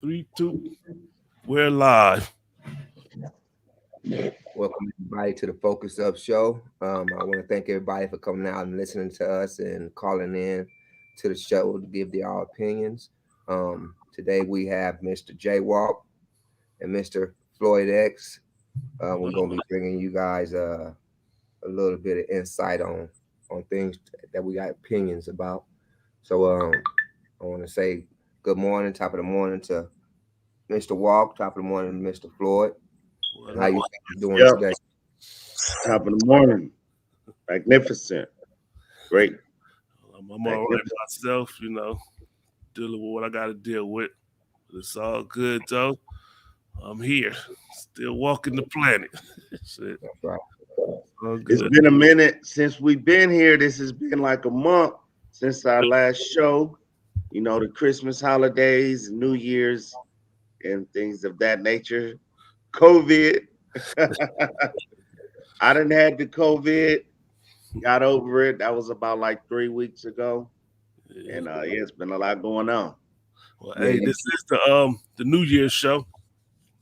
Three, two, we're live. Welcome everybody to the Focus Up Show. I want to thank everybody for coming out and listening to us and calling in to the show to give their opinions. Today we have Mr. J Walk and Mr. Floyd X. We're gonna be bringing you guys a little bit of insight on things that we got opinions about. So I want to say good morning, top of the morning to Mr. Walk, top of the morning to Mr. Floyd. What How up? you doing Yep, today? top of the morning. Magnificent. Great. I'm all right Magnificent. myself, dealing with what I got to deal with. But it's all good, though. I'm here, still walking the planet. Shit, That's right. all It's good. been a minute since we've been here. This has been like a month since our last show. You know, the Christmas holidays, New Year's, and things of that nature. COVID. I didn't had the COVID, got over it. That was about like 3 weeks ago. Yeah. And yeah, it's been a lot going on. Well, Yeah, hey, you this is the New Year's show.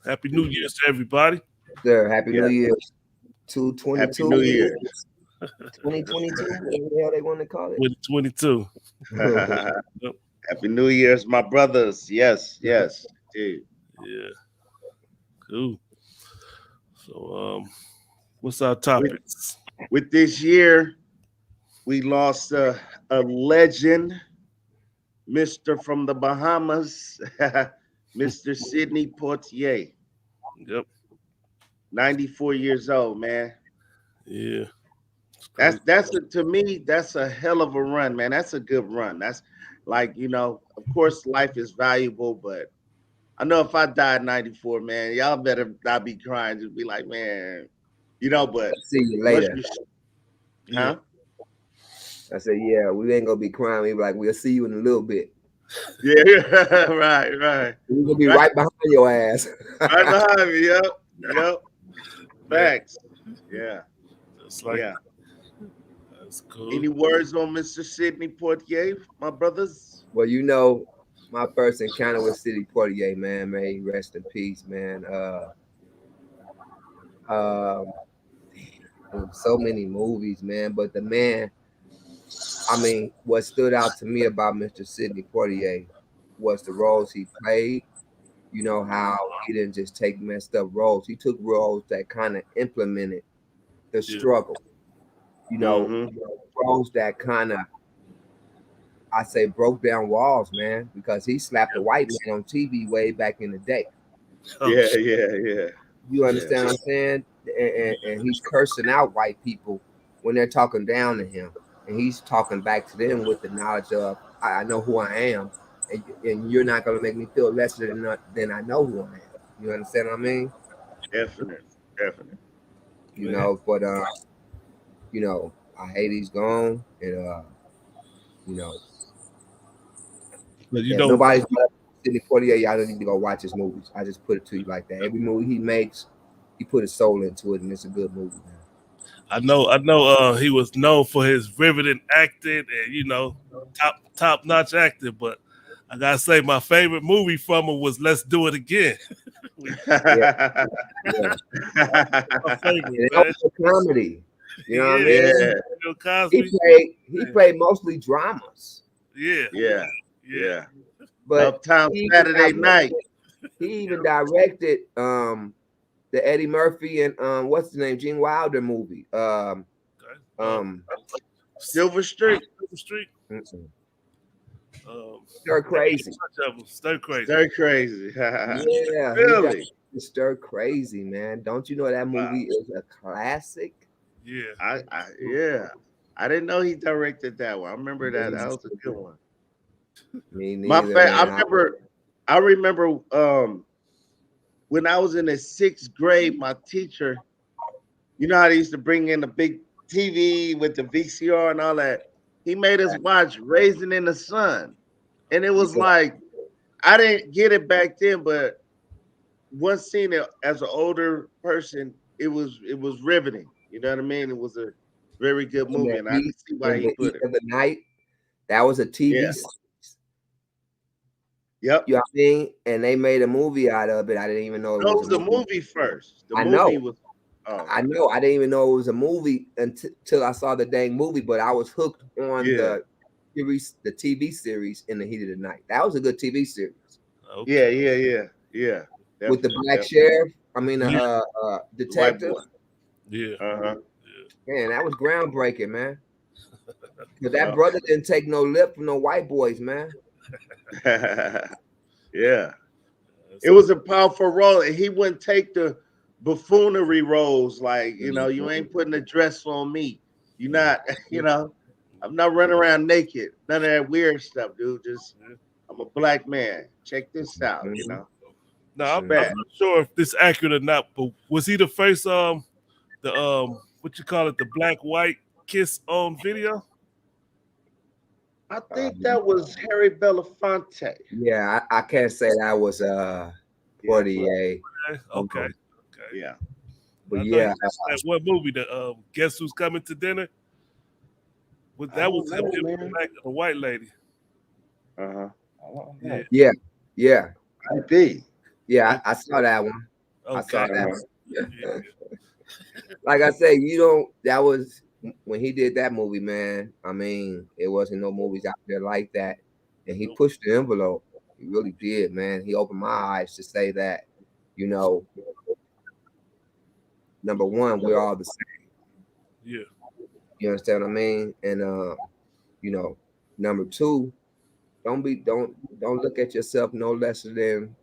Happy New Year's to everybody. sir. Happy Yeah. New Year. Happy 222. New Year. 2022. Whatever the hell they want to call it. 2022. Yep. Happy New Year's, my brothers. Yes, yes. Indeed. Yeah, cool. So, what's our With, topics? with this year, we lost a legend, Mr. from the Bahamas, Mr. Sidney Poitier, Yep. 94 years old, man. Yeah. It's That's crazy. that's a, to me, that's a hell of a run, man. That's a good run. That's like, of course, life is valuable, but I know if I died 94, man, y'all better not be crying. Just be like, man, but See you once later. you, Yeah. huh? I said, yeah, we ain't gonna be crying. We be like, we'll see you in a little bit. Yeah, right, right, We're gonna be right, right behind your ass. right behind me. Yep, yep. Man, Facts. Yeah, just like yeah. that's cool. Any words on Mr. Sidney Poitier, my brothers? Well, my first encounter with City Portier, man, may he rest in peace, man. Um, so many movies, man, but the man, I mean, what stood out to me about Mr. Sidney Portier was the roles he played. You know how he didn't just take messed up roles. He took roles that kind of implemented the Yeah. struggle. You know, Mm-hmm. roles that kind of, I say, broke down walls, man, because he slapped a white man on TV way back in the day. Oh Yeah, shit. yeah, yeah, You yeah. understand what I'm saying? And he's cursing out white people when they're talking down to him, and he's talking back to them with the knowledge of I know who I am, and you're not gonna make me feel lesser than I know who I am. You understand what I mean? Definite, definite. Man. But I hate he's gone, and you know, But if nobody's gonna Sidney Poitier, y'all don't need to go watch his movies. I just put it to you like that. Every movie he makes, he put his soul into it, and it's a good movie, man. I know he was known for his riveting acting and top notch acting, but I gotta say my favorite movie from him was Let's Do It Again. We- Yeah, yeah. my favorite, And man. also comedy. You know what I Yeah. mean? Yeah, Bill He Cosby. played he Yeah. played mostly dramas, Yeah. yeah, Yeah. yeah. but Uptown he even Saturday night. directed, he even directed the Eddie Murphy and what's the name Gene Wilder movie. Okay. Um Silver Street. Silver Street. mm-mm. Stir I ain't Crazy. much of 'em. Stir crazy. Stir crazy. Yeah, he got Really? Stir Crazy, man. Don't you know that Wow. movie is a classic? Yeah. Yeah. I didn't know he directed that one. I remember that. Me That was a good one. neither, man. I remember when I was in the sixth grade, my teacher, you know how they used to bring in the big TV with the VCR and all that. He made us watch Raisin in the Sun. And it was like I didn't get it back then, but once seeing it as an older person, it was riveting. You know what I mean? It was a very good In movie, the and I heat, can see why in he the put heat it. of the night. That was a TV. Yeah, Yep. You know what I mean? And they made a movie out of it. I didn't even know it No, it was a was the movie. movie first. The I movie know. was. Oh, I know. I didn't even know it was a movie until I saw the dang movie, but I was hooked on yeah, the TV series In the Heat of the Night. That was a good TV series yeah, Okay. yeah, yeah, yeah. with the Definitely, black definitely. sheriff. I mean, Yeah. The white detective. boy. Yeah. Uh Man, that was groundbreaking, man. But that huh. brother didn't take no lip from no white boys, man. Yep. Yeah. It That's was a powerful role, and he wouldn't take the buffoonery roles. Like, you Mhm. ain't putting a dress on me. You're yeah. not, I'm not running around naked. None of that weird stuff, dude. Just, Yeah. I'm a black man. Check this out. Mhm. Now I'm Respect. not sure if this accurate or not, but was he the first the what you call it, the black white kiss on video? I think Um, that was Harry Belafonte. yeah, I can't say that was Yeah, Portier. Okay, okay, Um, okay. yeah. but I know he yeah, was in that one movie, the Guess Who's Coming to Dinner? Was I that was don't him, know, him and the man. black the white lady. Uh-huh. I don't Yeah. know. yeah, yeah, Might be. yeah. Okay. I saw that one. I saw Okay. that Uh-huh. Yeah. one. Like I say, you don't. That was when he did that movie, man. I mean, it wasn't no movies out there like that, and he Nope. pushed the envelope. He really did, man. He opened my eyes to say that, you know, number one, we're all the same. Yeah. You understand what I mean? And you know, number two, don't look at yourself no lesser than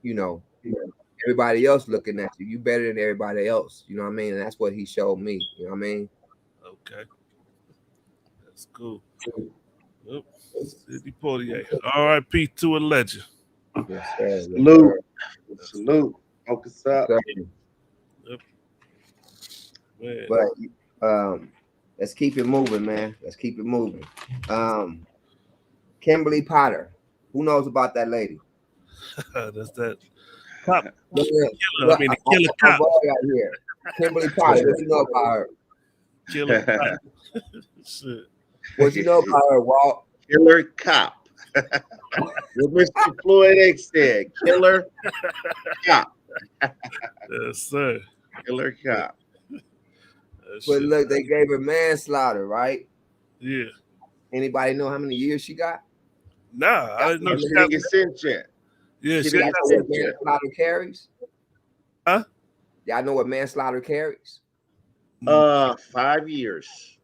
you know everybody else looking at you. You better than everybody else. You know what I mean? And that's what he showed me. You know what I mean? Okay. That's cool. Yep. Sidney Poitier. R.I.P. to a legend. Yes, sir. Yes, Salute. sir. That's cool. Salute. Focus Yes, up. sir. Yep. Man. But let's keep it moving, man. Let's keep it moving. Um, Kimberly Potter. Who knows about that lady? That's that cop Look, killer. I look, mean I, the I, killer my cop. boy right here. Kimberly Potter. What you know about her? Killer cop. Shit. What you know about her, Walt? Killer cop. What Mr. Floyd X said. Killer cop. Yes, sir. Killer cop. That But shit. look, they gave her manslaughter, right? Yeah. Anybody know how many years she got? Nah, I didn't know Oh, she she got. didn't get sent yet. Yeah, She she didn't Y'all ain't get got. know what sent yet. manslaughter carries? Huh? Y'all know what manslaughter carries? 5 years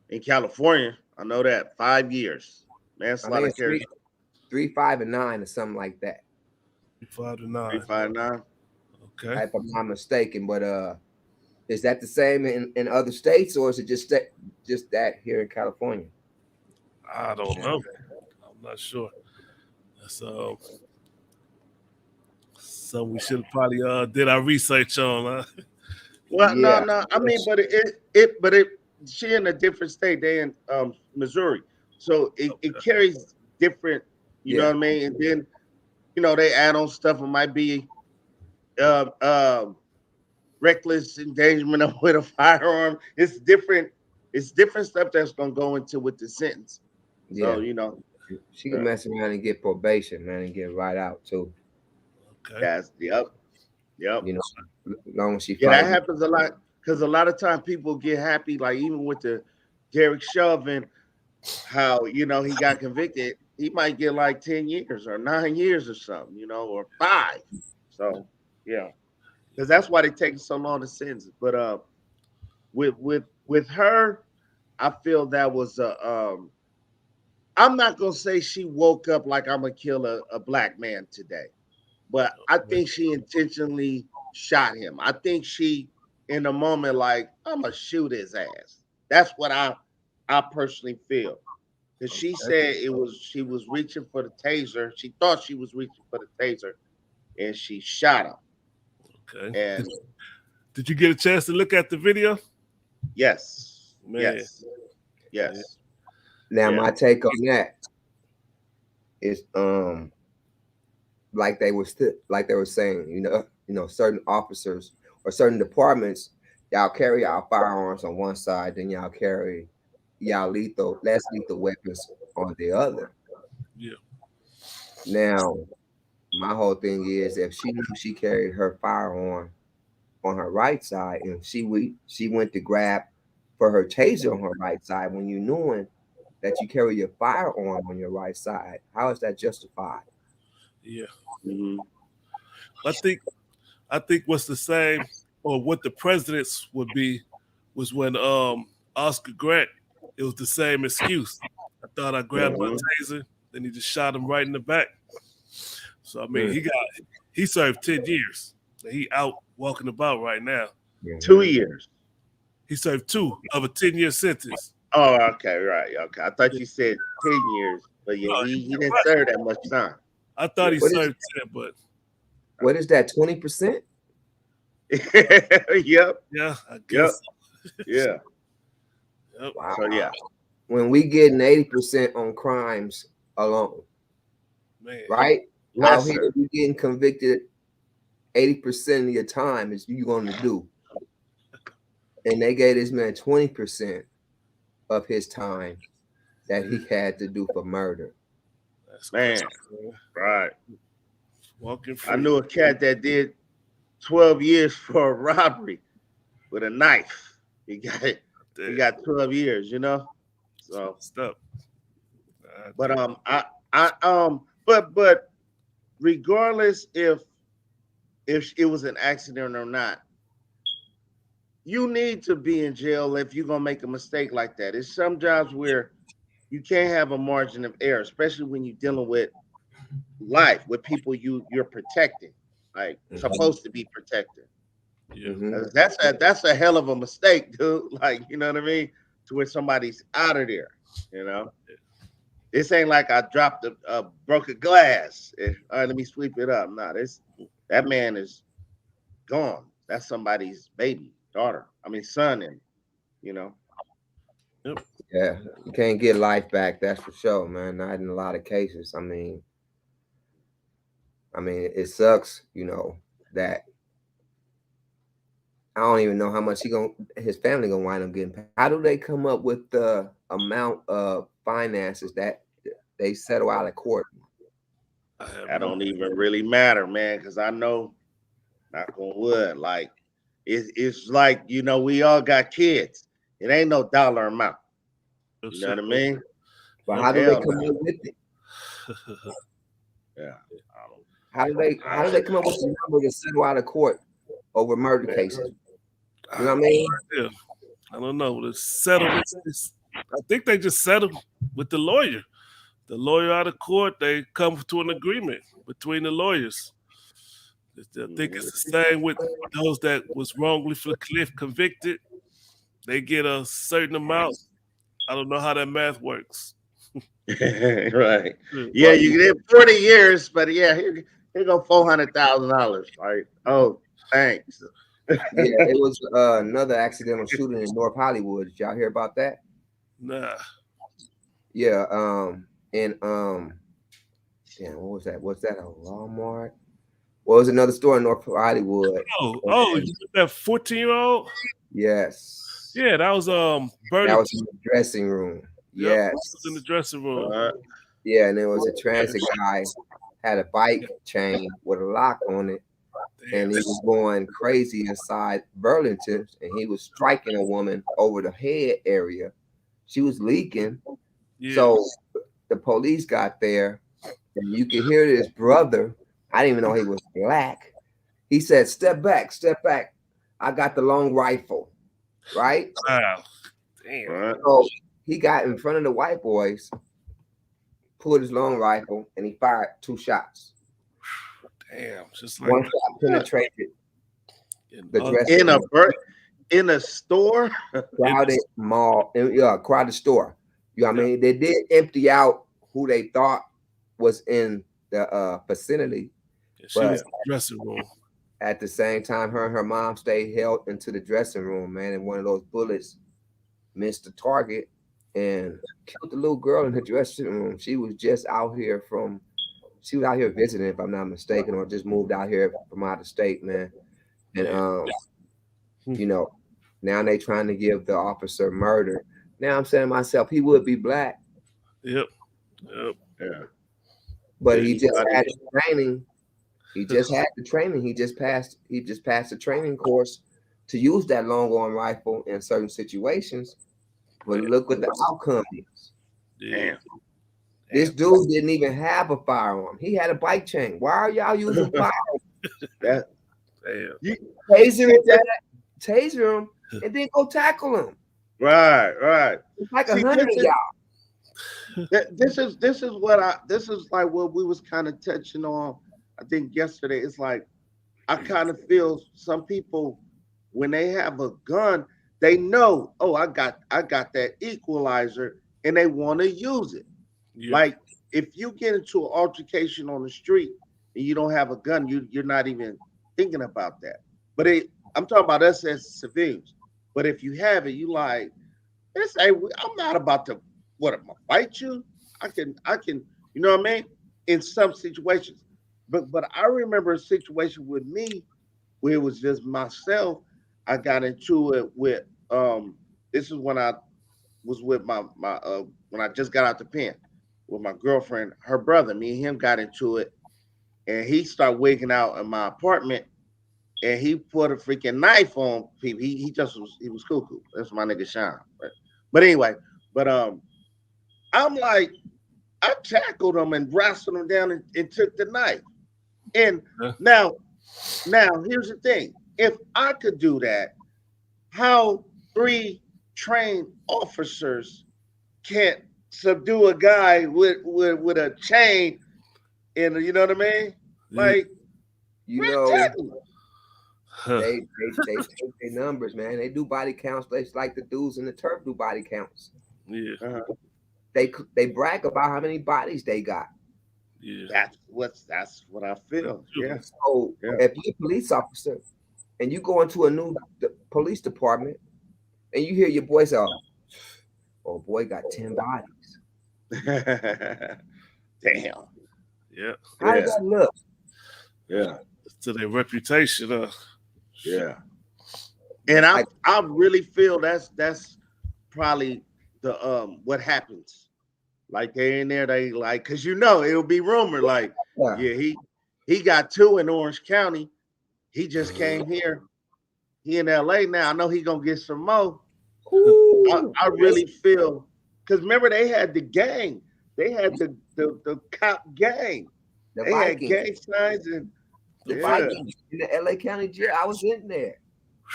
in California. I know that. 5 years. I think Manslaughter it's carries 3, 5, and 9 or something like that, 5 to 9. 359. Okay. if I'm not mistaken. But is that the same in other states, or is it just that here in California? I don't Yeah. know. I'm not sure. That's something we should have probably did our research on. Huh? Well, no, Yeah, no. I mean, but she in a different state. They in Missouri, so it Okay. carries different. You know yeah, what I mean? And then they add on stuff. It might be uh, uh, reckless endangerment of with a firearm. It's different. It's different stuff that's gonna go into with the sentence. So yeah. She can yeah, mess around and get probation, man, and get right out too. Okay. that's yep, yep. You know, as long as she Yeah, that follows. happens a lot because a lot of times people get happy, like even with the Derek Chauvin, how he got convicted. He might get like 10 years or 9 years or something, or five. So yeah, because that's why they take so long to sentence. But with her, I feel that was a I'm not gonna say she woke up like I'm gonna kill a black man today, but I think she intentionally shot him. I think she, in the moment, like I'm gonna shoot his ass. That's what I personally feel. Because she Okay. said she was reaching for the taser. She thought she was reaching for the taser, and she shot him. Okay. And Did you get a chance to look at the video? yes, Man. yes, Yeah. yes, Now, yeah, my take on that is like they were saying, certain officers or certain departments, y'all carry y'all firearms on one side, then y'all carry y'all less lethal weapons on the other. Yeah. Now, my whole thing is if she knew she carried her firearm on her right side and she went to grab for her taser on her right side when you knowing that you carry your firearm on your right side, how is that justified? Yeah. Mm-hmm. I think what's the same or what the presidents would be was when Oscar Grant, it was the same excuse. I thought I grabbed my Mm-hmm. taser, then he just shot him right in the back. So I mean Mm, he served 10 years. He out walking about right now. 2 years. He served 2 of a 10-year sentence. Oh, okay, right. Okay. I thought Yeah. you said 10 years, but yeah, No, he didn't serve that much time. I thought Yeah. he what is served 10, but what is that 20%? Yep. yeah, I Yep. guess. Yeah. Yep. Wow. So yeah. When we getting 80% on crimes alone, Man. right? Out here Lesser. you getting convicted 80% of your time is you gonna do. And they gave this man 20% of his time that he had to do for murder. That's crazy. Man. Man. Right. Walking I free. knew a cat that did 12 years for a robbery with a knife. He Damn. got 12 years, you know? So Stop. but but regardless if it was an accident or not, you need to be in jail if you're gonna make a mistake like that. It's some jobs where you can't have a margin of error, especially when you're dealing with life, with people you're protecting, like supposed to be protecting. Yeah. Mm-hmm. That's a hell of a mistake, dude. Like, you know what I mean? To where somebody's out of there, you know. This ain't like I dropped a broken glass. All right, let me sweep it up. No, that man is gone. That's somebody's baby, daughter. I mean, son, and you know. Yep. Yeah, you can't get life back, that's for sure, man. Not in a lot of cases. I mean, it sucks, that I don't even know how much his family gonna wind up getting. How do they come up with the amount of finances that they settle out of court? I have That no don't even really matter, man, because I know, knock on wood, like it's like, we all got kids. It ain't no dollar amount. You know shit. what I mean? But Yep. how do they Hell come no. up with it? Yeah. I don't, How do they come up with the number to settle out of court over murder cases? You know what I mean? Yeah. I don't know. The settlements. I think they just settled with the lawyer. The lawyer out of court, they come to an agreement between the lawyers. I think it's the same with those that was wrongly convicted. They get a certain amount. I don't know how that math works. right. Yeah. Yeah, Well, you did 40 years, but yeah, here go $400,000. Right. Oh, thanks. yeah, it was another accidental shooting in North Hollywood. Did y'all hear about that? Nah. Yeah, and damn, what was that? Was that a Walmart? Well, it was another store in North Hollywood. Oh, And that 14-year-old? yes, Yeah, that was Bernie. that was in the dressing room. Yep, Yes, he was in the dressing room. yeah, and there was a transit guy had a bike chain with a lock on it, Damn. and he was going crazy inside Burlington, and he was striking a woman over the head area. She was leaking, Yeah. so the police got there, and you could hear his brother. I didn't even know he was black. He said, "Step back, step back. I got the long rifle." Right? Wow. Damn. Right. So he got in front of the white boys, pulled his long rifle, and he fired 2 shots. Damn. Just like One that. shot penetrated the Oh, dressing In a room. in a store. Crowded mall, yeah, crowded store. You know what I mean? They did empty out who they thought was in the vicinity, she but was in the dressing room. at the same time, her and her mom stayed held into the dressing room, man, and one of those bullets missed the target and killed the little girl in the dressing room. She was out here visiting, if I'm not mistaken, or just moved out here from out of state, man. And you know, now they trying to give the officer murder. Now I'm saying to myself, he would be black. Yep. Yep. Yeah. But Yeah, he you just got had it. the training. He just had the training. He just passed the training course to use that long arm rifle in certain situations. But look what the outcome is. Yeah. Damn. This dude didn't even have a firearm. He had a bike chain. Why are y'all using firearms? That Damn. you Taser see him, that? taser him, and then go tackle him. Right. It's like See, 100 of y'all. this is like what we was kind of touching on. I think yesterday. It's like I kind of feel some people when they have a gun, they know, oh, I got that equalizer, and they want to use it. Yeah. Like if you get into an altercation on the street and you don't have a gun, you're not even thinking about that. But I'm talking about us as civilians. But if you have it, you like, I'm not about to what am I fight you? I can, you know what I mean? In some situations. But I remember a situation with me where it was just myself. I got into it with this is when I was with my when I just got out the pen with my girlfriend, her brother. Me and him got into it, and he started wigging out in my apartment, and he put a freaking knife on people. He was cuckoo. That's my nigga Sean. But anyway, but I'm like I tackled him and wrestled him down and took the knife. And Yeah. now here's the thing: if I could do that, how 3 trained officers can't subdue a guy with a chain and you know what I mean? Yeah. Like You man, know, tackle him. they take their numbers, man. They do body counts. They like the dudes in the turf do body counts. Yeah. Uh-huh. They brag about how many bodies they got. Yeah. That's what I feel. Yeah. So Yeah. if you're a police officer and you go into a new police department and you hear your boy say, "Oh boy, got 10 bodies." Damn. Yeah. How Yeah. does that look? Yeah. To their reputation. Yeah. And I Like- I really feel that's probably the what happens. Like they in there, they like because you know it'll be rumored like, Yeah. yeah, he got 2 in Orange County. He just came here. He in LA now. I know he gonna get some more. Ooh, I really feel because remember they had the gang. They had the cop gang. the They had Vikings, gang signs and the yeah. Vikings in the LA County jail. I was in there.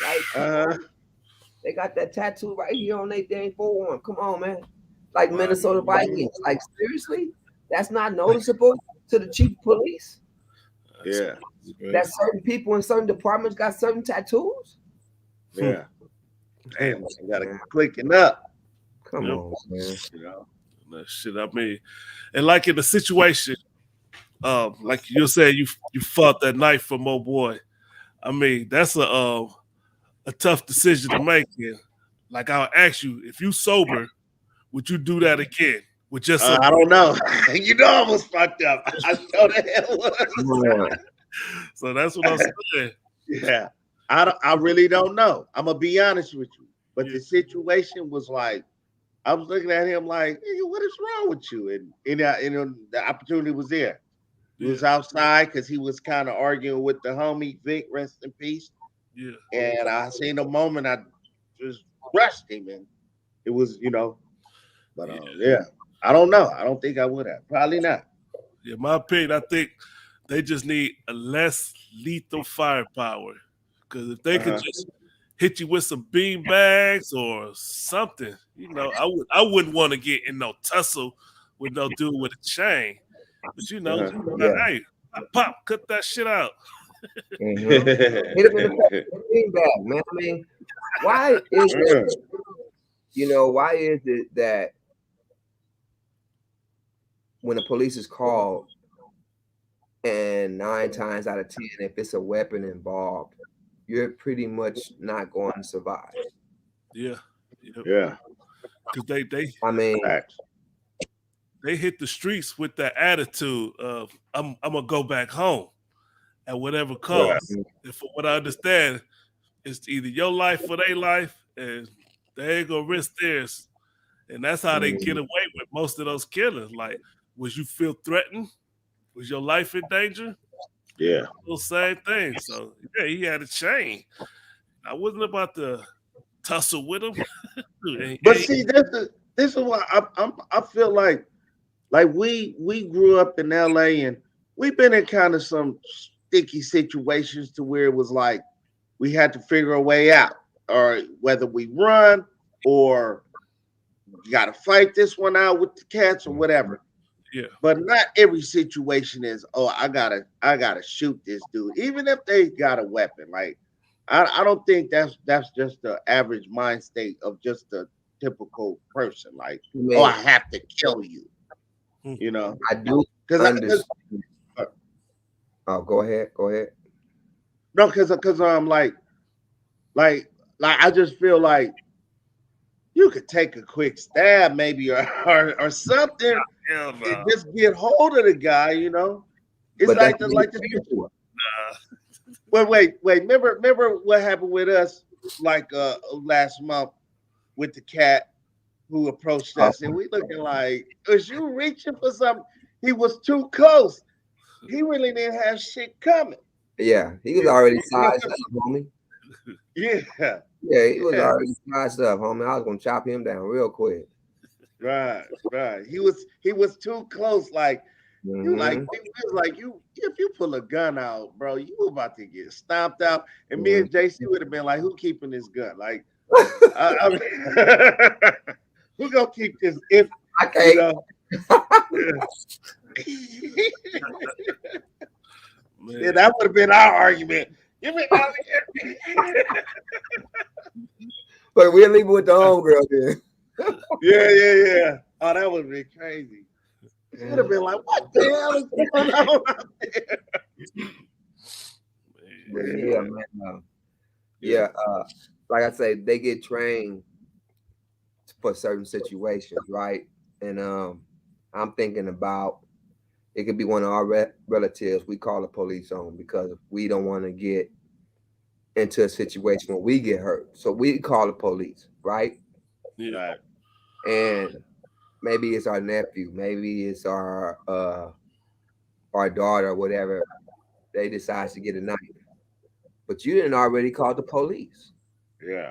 Like they got that tattoo right here on their dang forearm. Come on, man. Like Minnesota Vikings. Like seriously, that's not noticeable to the chief of police. Yeah. That certain people in certain departments got certain tattoos. Yeah. Damn, I gotta clicking up. Come Yep. on, man. You know. That shit, I mean, and like in the situation, like you said, you fought that knife from old boy. I mean, that's a tough decision to make. And like I'll ask you, if you sober, would you do that again? With just I don't know. You know I was fucked up. I sure the hell was. Yeah. So that's what I'm saying. Yeah. I really don't know. I'm gonna be honest with you. But Yeah. the situation was like I was looking at him like, hey, what is wrong with you? And the opportunity was there. He was outside because he was kind of arguing with the homie Vic, rest in peace. Yeah. And I seen the moment I just rushed him, and it was, But yeah, I don't know. I don't think I would have. Probably not. Yeah, my opinion, I think they just need a less lethal firepower. Because if they could just hit you with some bean bags or something, I wouldn't want to get in no tussle with no dude with a chain. But Yeah. hey, pop, cut that shit out. Mhm. Hit him in the bean bag, man. I mean, why is it? Why is it that when the police is called, and 9 times out of 10, if it's a weapon involved, you're pretty much not going to survive. Yeah. Yeah. Because they I mean, Facts. they hit the streets with that attitude of I'm gonna go back home at whatever cost. And from what I understand, it's either your life or their life, and they ain't gonna risk theirs. And that's how they get away with most of those killers. Like, was you feel threatened? Was your life in danger? Yeah. Those same thing. So yeah, he had a chain. I wasn't about to tussle with him. But see, this is why I feel like we grew up in LA and we've been in kind of some sticky situations to where it was like we had to figure a way out, or whether we run or you got to fight this one out with the cats or whatever. Yeah. But not every situation is, oh, I gotta shoot this dude, even if they got a weapon. Like I don't think that's just the average mind state of just a typical person. Like, oh, I have to kill you. You know, I do understand. Oh, go ahead. No, because like I just feel like you could take a quick stab, maybe, or something, Hell no. and just get hold of the guy. You know, it's But like that's the wait. Remember what happened with us like last month with the cat who approached us, and we looking like, was you reaching for something? He was too close. He really didn't have shit coming. Yeah, he was already sized up, homie. Yeah. Yeah, he was already sized up, homie. I was gonna chop him down real quick. Right. He was too close. Like you like Mhm. it was like you if you pull a gun out, bro, you about to get stomped out. And me and JC would have been like, who keeping this gun? Like I mean, who gonna keep this if I can't. you know? Yeah, that would have been our argument. Get me out of here. But we'll leave it with the homegirl then. Yeah. Oh, that would have been crazy. It would have been like, what the hell is going on out there? Yeah, man. Yeah, like I say, they get trained for certain situations, right? And I'm thinking about it could be one of our relatives. We call the police on because we don't want to get into a situation where we get hurt. So we call the police, right? Yeah. And maybe it's our nephew, maybe it's our daughter, whatever. They decide to get a knife, but you didn't already call the police. Yeah.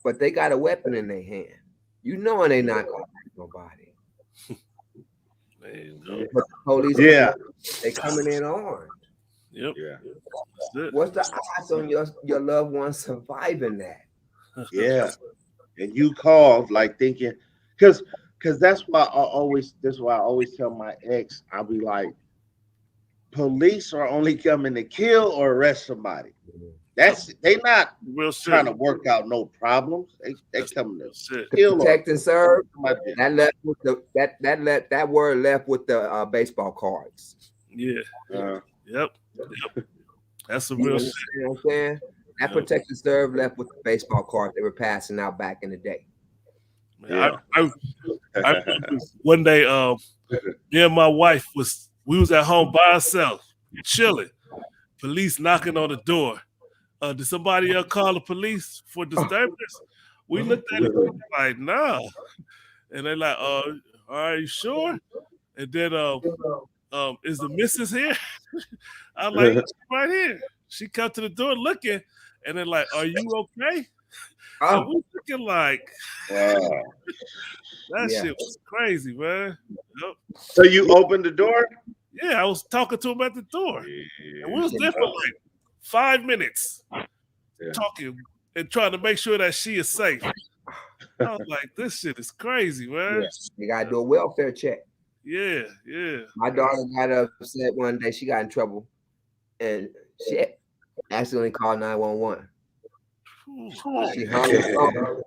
But they got a weapon in their hand. You knowing they not gonna hurt nobody. But the police, they coming in armed. Yep. Yeah. What's the odds on your loved one surviving that? Yeah. And you called like thinking, because that's why I always tell my ex, I'll be like, police are only coming to kill or arrest somebody. They not real trying to work out no problems. They coming to kill, protect and serve. That word left with the baseball cards. Yeah. Yep. That's a real shit. You know what I'm saying? That protect and serve left with the baseball cards they were passing out back in the day. Man, I one day, me and my wife we was at home by ourselves, chilling. Police knocking on the door. Did somebody call the police for disturbance? We looked at it like, nah. And they're like, are you sure? And then is the missus here? I'm like, right here. She come to the door looking, and they're like, are you okay? And we looking like, that shit was crazy, man. Yep. So you opened the door? Yeah, I was talking to him at the door. And we was there for like 5 minutes talking and trying to make sure that she is safe. I was like, this shit is crazy, man. You gotta do a welfare check. Yeah. My daughter got upset one day. She got in trouble, and she accidentally called 911. She hung the phone.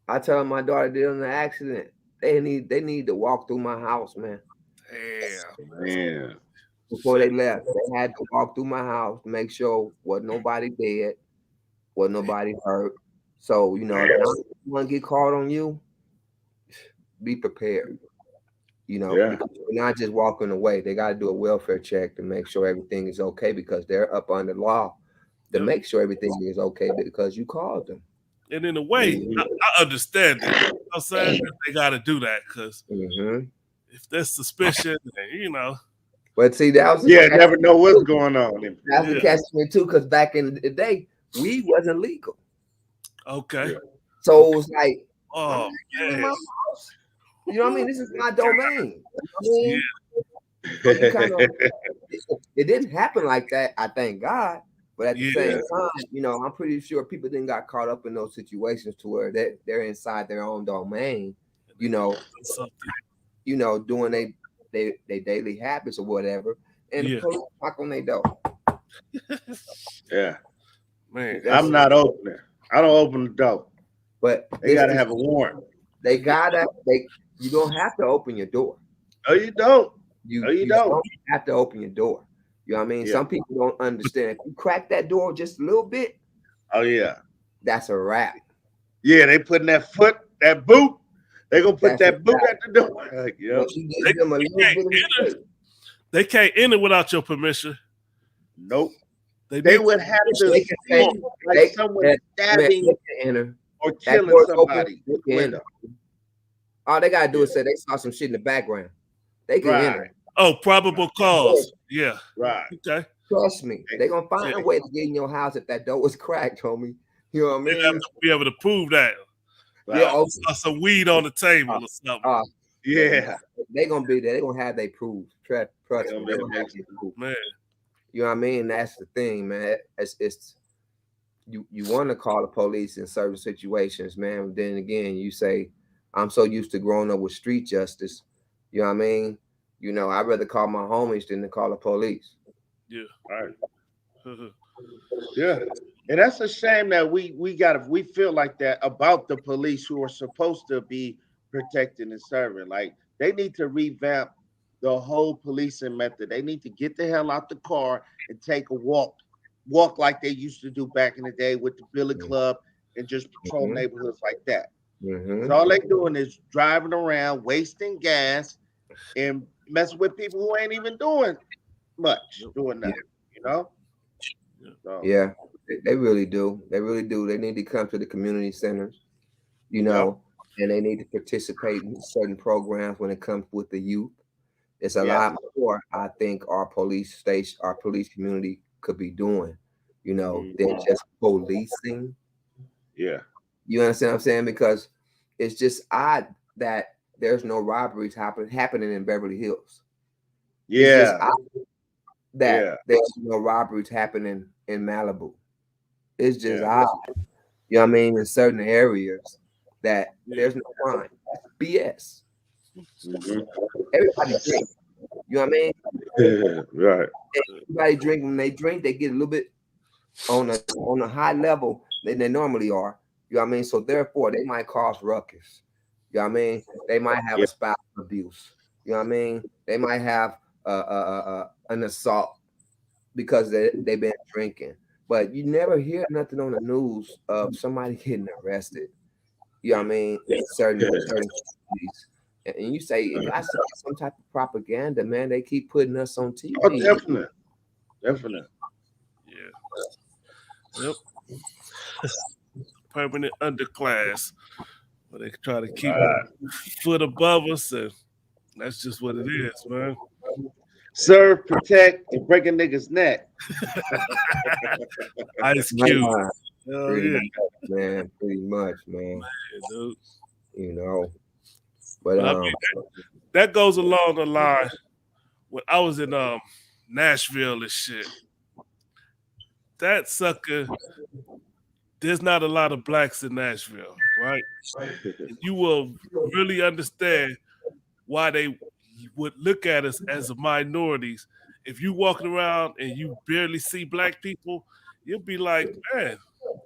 I tell my daughter did in an accident. They need to walk through my house, man. Damn. Man. Before they left, they had to walk through my house to make sure wasn't nobody dead, wasn't nobody hurt. So, you know, if someone get caught on you, be prepared. You know, because they're not just walking away. They got to do a welfare check to make sure everything is okay because they're up under law to make sure everything is okay because you called them. And in a way, I understand it. You know what I'm saying? They got to do that because if there's suspicion, then, But see, that was never know what's going on. That's the catch me too, because back in the day, weed wasn't legal. Okay. Yeah. So it was like, oh in man, my house. You know what I mean? This is my domain. You know what I mean? Yeah. It didn't happen like that. I thank God. But at the Yeah. same time, I'm pretty sure people didn't got caught up in those situations to where they're inside their own domain, something. Doing they daily habits or whatever, and the police knock on their door. Yeah. Man, I'm not opening. I don't open the door. But they gotta have a warrant. You don't have to open your door. No, you don't. You don't have to open your door. You know what I mean? Yeah. Some people don't understand. If you crack that door just a little bit, oh yeah, that's a wrap. Yeah, they putting that boot. They gonna put that boot at the door. Like, they can't enter without your permission. Nope. They would have to say like someone stabbing or killing somebody. All they gotta do is say they saw some shit in the background. They can enter. Oh, probable cause. Yeah. Right. Okay. Trust me, they're gonna find a way to get in your house if that door was cracked, homie. You know what I mean? They have to be able to prove that. Yeah. Some weed on the table or something. Yeah. They're gonna be there. They're gonna have they proof. Trust me. Man. You know what I mean? That's the thing, man. It's you want to call the police in certain situations, man. But then again, you say, I'm so used to growing up with street justice. You know what I mean? I'd rather call my homies than to call the police. Yeah. Right. Yeah. And that's a shame that we feel like that about the police who are supposed to be protecting and serving. Like they need to revamp the whole policing method. They need to get the hell out the car and take a walk like they used to do back in the day with the Billy Club and just patrol neighborhoods like that. So all they doing is driving around, wasting gas, and messing with people who ain't even doing much, doing nothing. So. Yeah, they really do. They really do. They need to come to the community centers, and they need to participate in certain programs when it comes with the youth. It's a lot more I think our police station, our police community could be doing, than just policing. Yeah. You understand what I'm saying? Because it's just odd that there's no robberies happening in Beverly Hills. Yeah. It's just odd that there's no robberies happening in Malibu. It's just odd. You know what I mean? In certain areas that there's no crime. BS. Everybody drinks. You know what I mean? Right. Everybody drink. When they drink, they get a little bit on a high level than they normally are. You know what I mean? So therefore, they might cause ruckus. You know what I mean? They might have a spousal abuse. You know what I mean? They might have an assault because they've been drinking. But you never hear nothing on the news of somebody getting arrested. You know what I mean? Certain cities. And you say, if I saw some type of propaganda, man, they keep putting us on TV. Oh, definitely. Yeah. Yep. Permanent underclass. But they try to keep a foot above us, and that's just what it is, man. Serve, protect, and break a nigga's neck. Ice Cube. Pretty much, man. Dude. But I mean, that goes along the line. When I was in Nashville and shit, that sucker, there's not a lot of blacks in Nashville, right? You will really understand why they would look at us as minorities. If you walking around and you barely see black people, you'll be like, man,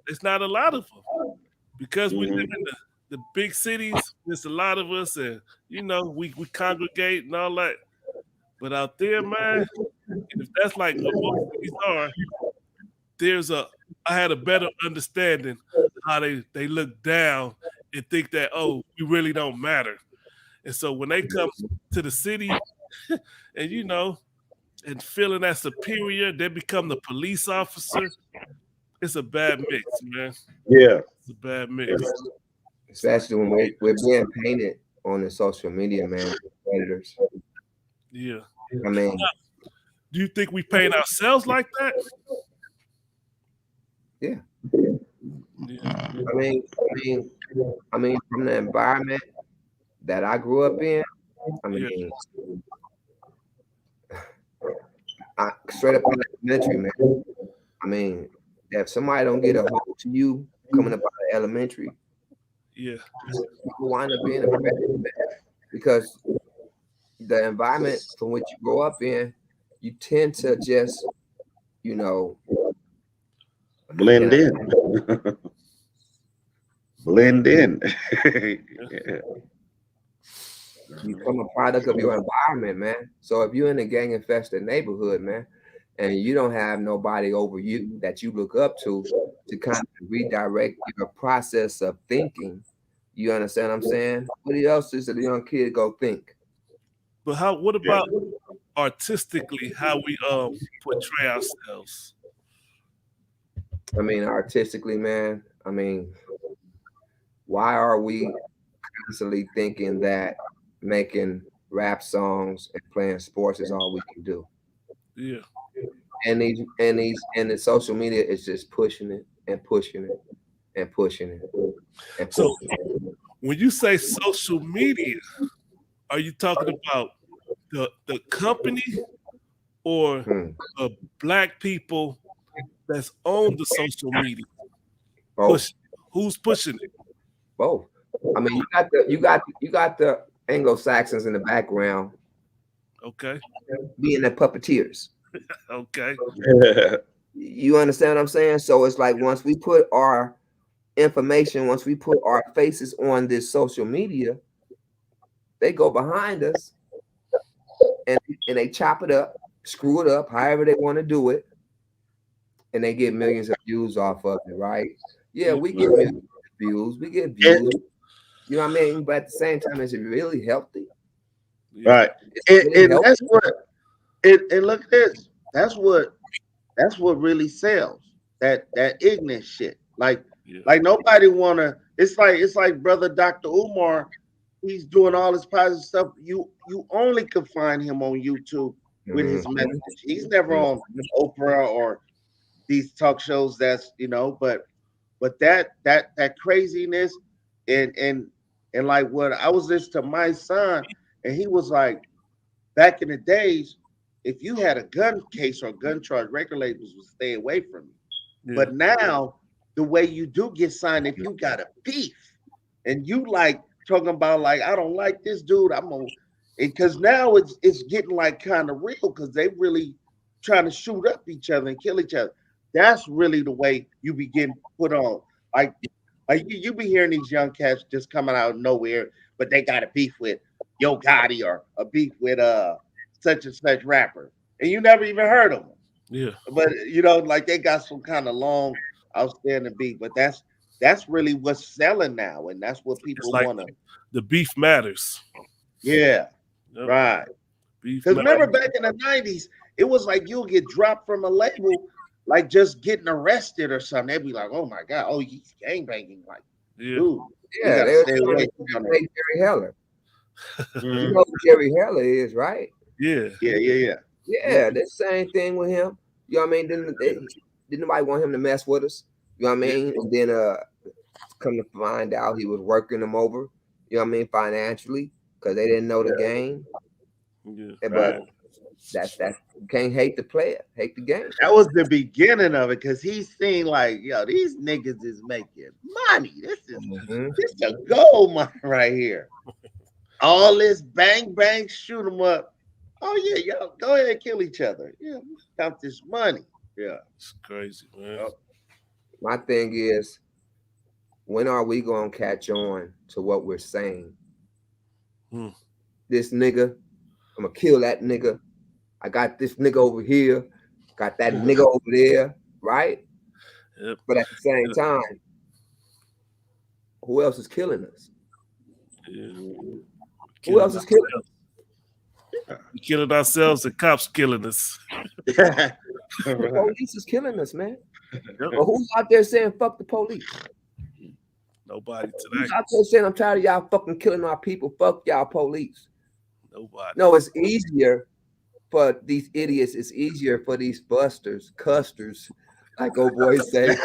there's not a lot of them. Because we live in the big cities, there's a lot of us, and we congregate and all that. But out there, man, if that's like what most cities are, I had a better understanding how they look down and think that, oh, we really don't matter. And so when they come to the city and and feeling that superior, they become the police officer. it's a bad mix, man. Yeah. It's a bad mix. Especially when we're being painted on the social media, man. Predators. Yeah. I mean, Do you think we paint ourselves like that? yeah. Yeah. I mean, from the environment that I grew up in, I mean, straight up in elementary, man. I mean, if somebody don't get a hold to you coming up out of elementary, Yeah. you wind up being a predator, man. Because the environment from which you grow up in, you tend to just, you know, Blend in. Blend in. Yeah. you become a product of your environment, man. So if you're in a gang infested neighborhood, man, and you don't have nobody over you that you look up to kind of redirect your process of thinking, you understand what I'm saying? What else is a young kid go think? But what about artistically how we portray ourselves? I mean, artistically, man, I mean, why are we constantly thinking that making rap songs and playing sports is all we can do? Yeah. And the social media is just pushing it and pushing it and pushing it and So pushing it. when you say social media, are you talking about the company or the black people that's on the social media? Both. Who's pushing it? Both. I mean, you got the Anglo-Saxons in the background Okay. being the puppeteers. Okay. You understand what I'm saying? So it's like once we put our information, once we put our faces on this social media, they go behind us and they chop it up, screw it up, however they want to do it, and they get millions of views off of it, right? Yeah, we get millions of views, we get views. You know what I mean? But at the same time, is it really healthy? Right. And that's what and look at this. That's what really sells. That ignorant shit. Like nobody wanna. It's like brother Dr. Umar. He's doing all this positive stuff. You only can find him on YouTube with his message. He's never on Oprah or these talk shows. That's but that craziness and like what I was listening to my son, and he was like, back in the days, if you had a gun case or gun charge, record labels would stay away from you. Yeah. But now, the way you do get signed, if you got a beef and you like talking about like, I don't like this dude, I'm gonna, because now it's getting like kind of real because they really trying to shoot up each other and kill each other. That's really the way you begin put on. Like you be hearing these young cats just coming out of nowhere, but they got a beef with Yo Gotti or a beef with such and such rapper, and you never even heard of them. Yeah. But like they got some kind of long outstanding beef. But that's really what's selling now, and that's what people like want to. The beef matters. Yeah. Yep. Right. Because remember back in the 90s, it was like you'll get dropped from a label, like just getting arrested or something. They'd be like, "Oh my god, oh he's gangbanging!" Like, dude, yeah, they were Jerry Heller. You know who Jerry Heller is, right? Yeah. Yeah, the same thing with him. You know what I mean? Didn't nobody want him to mess with us? You know what I mean? Yeah. And then come to find out he was working them over. You know what I mean? Financially, because they didn't know the game. Yeah. But that's you can't hate the player, hate the game. That was the beginning of it because he's seen like, yo, these niggas is making money. This is a gold mine right here. All this bang bang, shoot them up. Oh yeah, yo, go ahead and kill each other. Yeah, count this money. Yeah, it's crazy, man. My thing is, when are we gonna catch on to what we're saying? This nigga, I'm gonna kill that nigga. I got this nigga over here, got that nigga over there, right? Yep. But at the same time, who else is killing us? Yeah. Who else is killing us? We're killing ourselves, and cops killing us. The police is killing us, man. But who's out there saying fuck the police? Nobody today. Who's out there saying I'm tired of y'all fucking killing our people? Fuck y'all police. Nobody. No, it's easier for these idiots. It's easier for these busters, custers, like old boys say.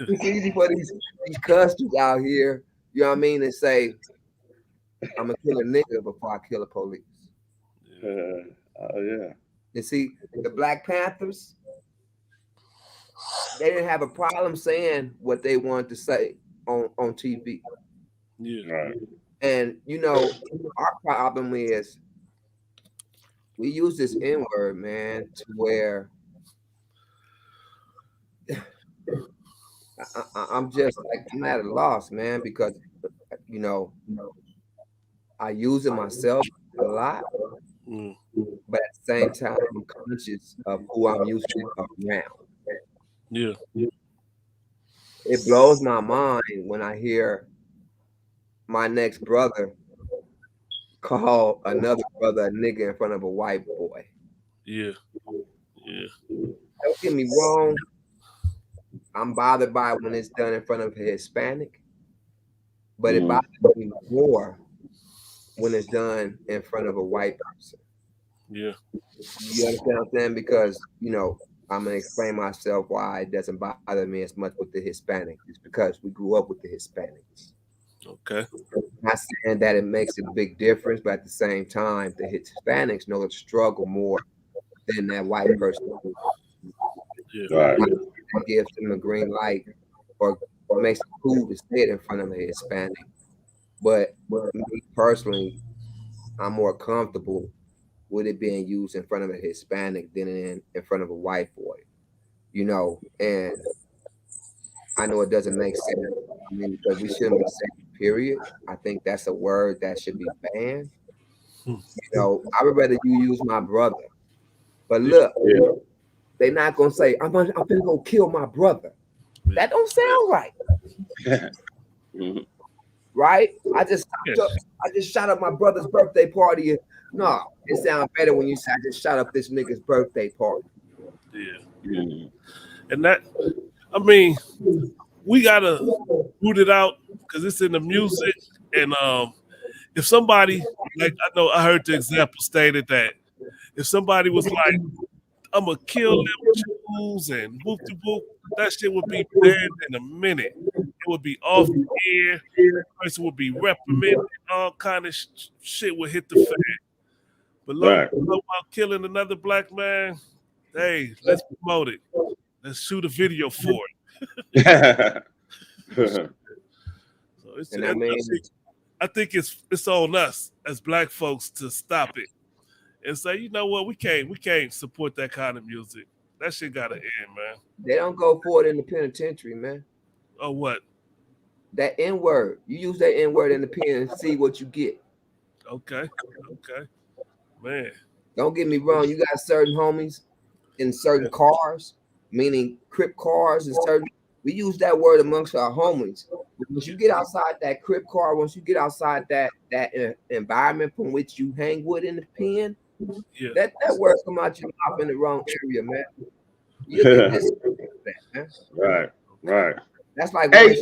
It's easy for these custers out here, you know what I mean, to say, I'm gonna kill a nigga before I kill a police. Oh yeah. You see, the Black Panthers, they didn't have a problem saying what they wanted to say on TV. Yeah. Right. And you know, our problem is we use this N-word, man, to where I'm just like I'm at a loss, man, because you know I use it myself a lot, but at the same time I'm conscious of who I'm using it around. Yeah. It blows my mind when I hear my next brother call another brother a nigga in front of a white boy. Yeah. Yeah. Don't get me wrong. I'm bothered by it when it's done in front of a Hispanic, but it bothers me more when it's done in front of a white person. Yeah. You understand what I'm saying? Because, you know, I'm going to explain myself why it doesn't bother me as much with the Hispanic. It's because we grew up with the Hispanics. Okay. I'm not saying that it makes a big difference, but at the same time, the Hispanics know the struggle more than that white person. Yeah. Right. That gives them a green light or makes it cool to say it in front of a Hispanic. But me personally, I'm more comfortable with it being used in front of a Hispanic than in front of a white boy. You know, and I know it doesn't make sense. I mean, because we shouldn't be saying period. I think that's a word that should be banned. You know, I would rather you use my brother. But look, they're not gonna say I'm gonna go kill my brother. That don't sound right. Right? I just shot up my brother's birthday party. No, it sounds better when you say I just shot up this nigga's birthday party. Yeah. And that, I mean, we gotta root it out because it's in the music. And if somebody, like I know I heard the example stated that if somebody was like, I'm gonna kill them Jews and whoop de whoop, that shit would be banned in a minute. It would be off the air. The person would be reprimanded. All kind of shit would hit the fan. But long as you know about killing another black man, hey, let's promote it. Let's shoot a video for it. So it's, And I mean, I think it's on us as black folks to stop it and say, you know what, we can't support that kind of music. That shit gotta end, man. they don't go for it in the penitentiary, man. Oh what? That N-word. You use that N-word in the pen and see what you get. Okay. Man. Don't get me wrong, you got certain homies in certain cars, meaning Crip cars and certain we use that word amongst our homies. But once you get outside that Crip car, once you get outside that environment from which you hang with in the pen, that word come out your mouth in the wrong area, man. You get this, man. Right. That's like when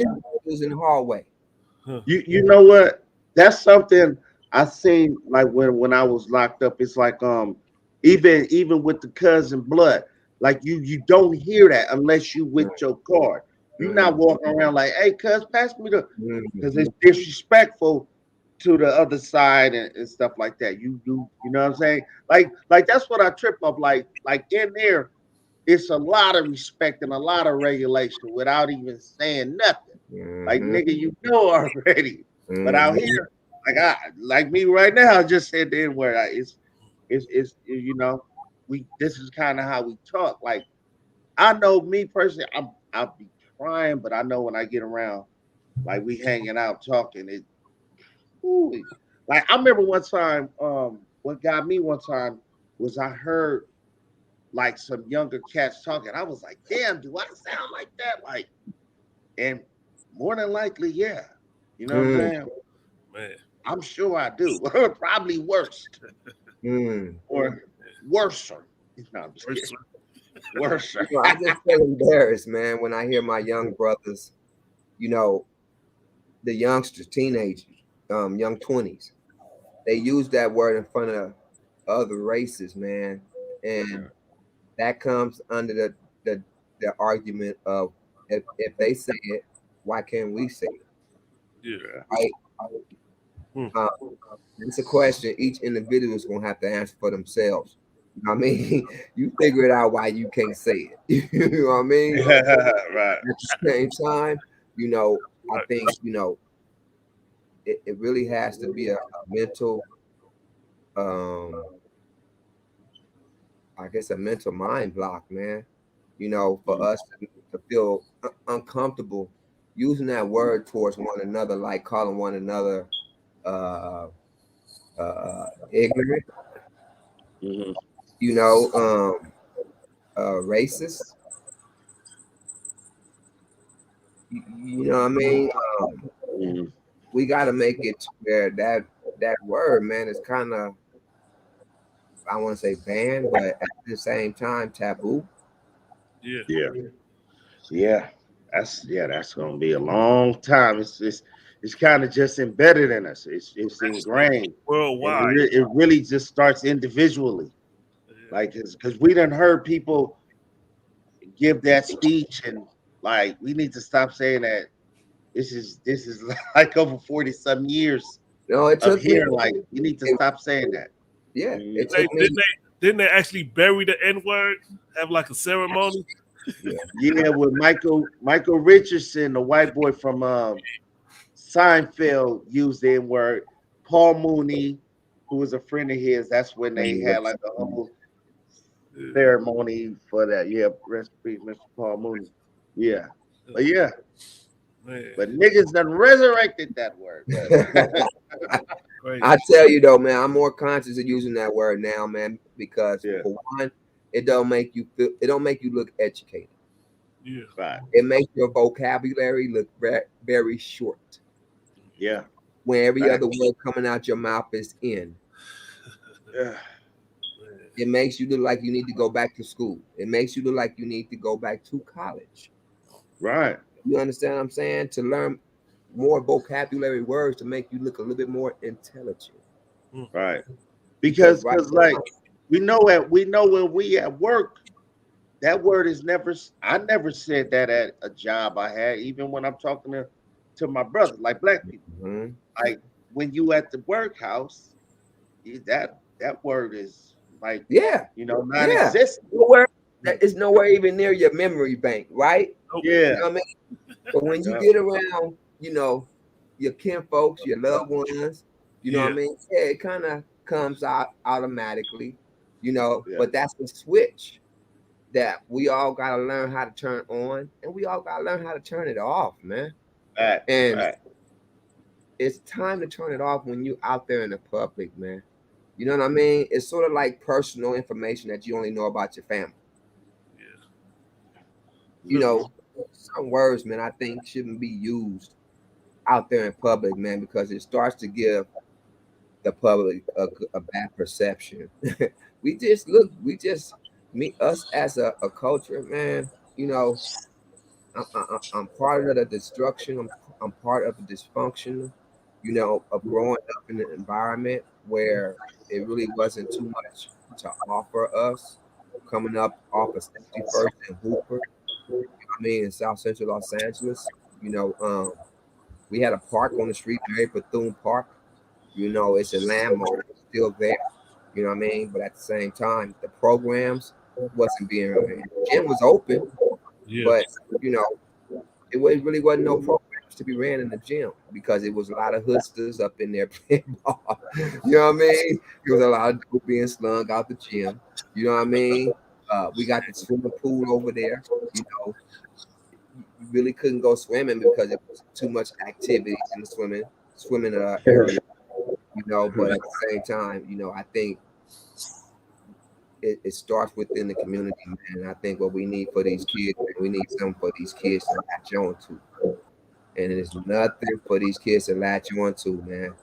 in the hallway. You know what? That's something I seen like when I was locked up. It's like even with the cousin blood, like you don't hear that unless you with your card. You're not walking around like, hey, cuz, pass me the, because it's disrespectful to the other side and stuff like that. You know what I'm saying? Like that's what I trip up. Like in there, it's a lot of respect and a lot of regulation without even saying nothing. Like nigga, you know already. But out here, like me right now, I just said the N-word. It's you know, this is kind of how we talk. Like I know me personally, I'll be trying, but I know when I get around, like we hanging out talking, like I remember one time, what got me one time was I heard like some younger cats talking. I was like, damn, do I sound like that? Like, and more than likely, yeah. You know what I'm saying? Man. I'm sure I do. Probably worse. Or worser. No, I'm just kidding. Worse. I just feel embarrassed, man, when I hear my young brothers, you know, the youngsters, teenagers, young 20s, they use that word in front of other races, man. And that comes under the argument of if they say it, why can't we say it? Yeah. Right? Hmm. It's a question each individual is gonna have to answer for themselves. You know what I mean? You figure it out why you can't say it. You know what I mean? Right. At the same time, I Right. think, it really has to be a mental, um, I guess a mental mind block, man. For us to feel uncomfortable using that word towards one another, like calling one another uh, ignorant, Mhm. racist. You know what I mean? Mhm. We got to make it to where that word, man, is kind of, I want to say banned, but at the same time taboo. Yeah. Yeah. Yeah. That's gonna be a long time. It's kind of just embedded in us. It's ingrained, and Worldwide. it really just starts individually. Yeah. Like, because we done heard people give that speech, and like we need to stop saying that. This is like over 40 some years It of took me. hearing, like, you need to It, stop saying that. yeah, Mhm. it took me. Didn't they actually bury the N word? Have like a ceremony? Yeah, Yeah, with Michael Richardson, the white boy from Seinfeld, used the N word. Paul Mooney, who was a friend of his, that's when they had like a whole Yeah. ceremony for that. Yeah, rest in peace, Mr. Paul Mooney. Yeah, but yeah, Man, but niggas done resurrected that word. crazy. I tell you though, man, I'm more conscious of using that word now, man, because Yeah, for one, it don't make you look educated. Yeah. right. It makes your vocabulary look very short. Yeah, When every right. other word coming out your mouth is in. Yeah, Man. It makes you look like you need to go back to school. It makes you look like you need to go back to college. right, You understand what I'm saying? To learn more vocabulary words to make you look a little bit more intelligent. Hmm. right. Because Because right like now, we know when we at work, that word is never. I never said that at a job I had, even when I'm talking to my brother, like black people. mhm. Like when you at the workhouse, that word is like, Yeah, yeah. non-existent. Nowhere that is nowhere even near your memory bank, right? Nope. You Yeah, know what I mean? But when you yeah, get around, your kin folks, your loved ones, you know what Yeah. I mean? Yeah, it kind of comes out automatically, yeah. but that's the switch that we all got to learn how to turn on and we all got to learn how to turn it off, man. Facts, And facts. it's time to turn it off when you out there in the public, man. You know what I mean? It's sort of like personal information that you only know about your family. Yeah. You know, some words, man, I think shouldn't be used out there in public, man, because it starts to give the public a bad perception. Me, us as a culture, man, you know, I'm part of the destruction. I'm part of the dysfunction, of growing up in an environment where it really wasn't too much to offer us. Coming up off of 61st and Hooper, I mean, in South Central Los Angeles, you know, um, we had a park on the street, Mary Bethune Park. It's a landmark, it's still there. You know what I mean? But at the same time, the programs wasn't being. Gym was open, Yeah. but you know, really wasn't no programs to be ran in the gym because it was a lot of hoodsters up in there playing ball. You know what I mean? There was a lot of dope being slung out the gym. You know what I mean? We got the swimming pool over there. You know, you really couldn't go swimming because it was too much activity in the swimming area. But at the same time, I think it starts within the community, man. I think what we need for these kids, man, we need something for these kids to latch on to. And there's nothing for these kids to latch on to, man.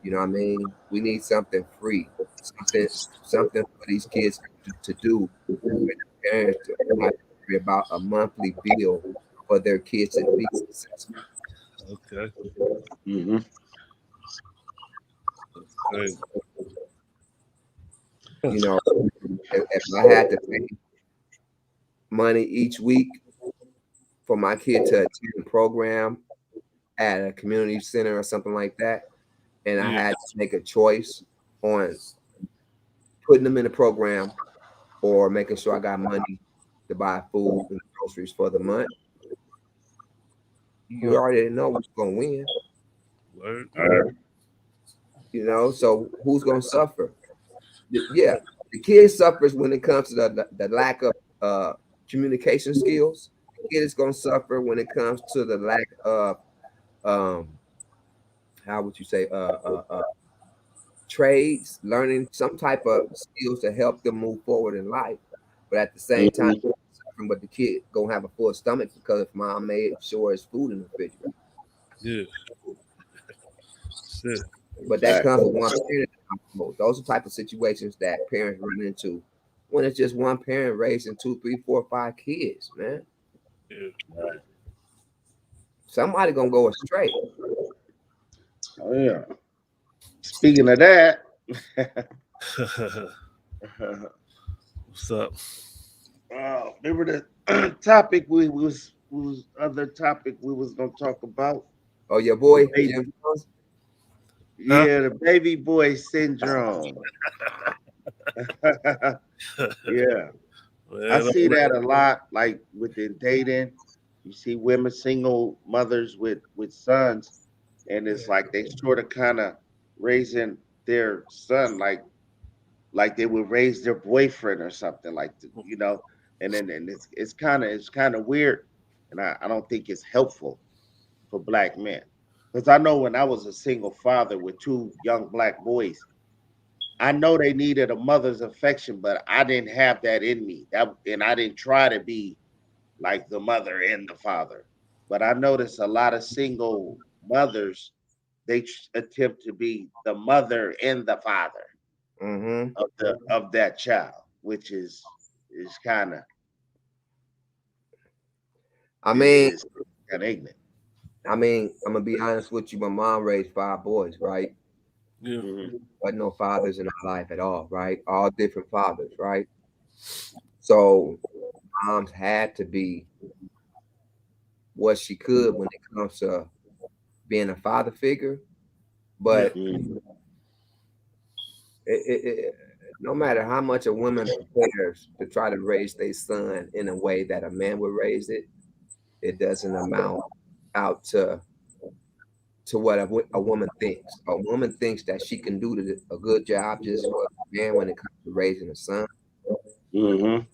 You know what I mean? We need something free, something for these kids to do when their parents to not worry about a monthly bill for their kids to be successful. Okay. Mm-hmm. Great. You know, if I had to pay money each week for my kid to attend a program at a community center or something like that, and I Yeah. had to make a choice on putting them in a program or making sure I got money to buy food and groceries for the month, you already know who's going to win. Word. You know, so who's going to suffer? Yeah, the kid suffers when it comes to the lack of communication skills. The kid is going to suffer when it comes to the lack of how would you say trades, learning some type of skills to help them move forward in life. But at the same time, but the kid gonna have a full stomach because if mom made sure there's food in the refrigerator. Yeah. Shit. But that comes with one parent. Those are the type of situations that parents run into when it's just one parent raising 2, 3, 4, 5 kids, man. Yeah. Somebody gonna go astray. Oh yeah. Speaking of that, What's up? remember the topic we was other topic we was gonna talk about? Oh, your boy, Baby. Jim Jones? Yeah, the baby boy syndrome. Yeah, I Man, see that a lot. Like within dating, you see women, single mothers with sons, and it's like they sort of kind of raising their son like they would raise their boyfriend or something like you know. And then and it's kind of weird, and I don't think it's helpful for black men because I know when I was a single father with two young black boys. I know they needed a mother's affection, but I didn't have that in me. And I didn't try to be like the mother and the father. But I noticed a lot of single mothers attempt to be the mother and the father Mm-hmm. of that child, which is kind of I mean, is kind of ignorant. I'm gonna be honest with you. My mom raised 5 boys, right? yeah. Mhm. Wasn't no fathers in our life at all, right? All different fathers, right? So moms had to be what she could when it comes to being a father figure. Yeah. But no matter how much a woman prepares to try to raise their son in a way that a man would raise it, it doesn't amount out to what a woman thinks. A woman thinks that she can do a good job just for a man when it comes to raising a son. Mhm.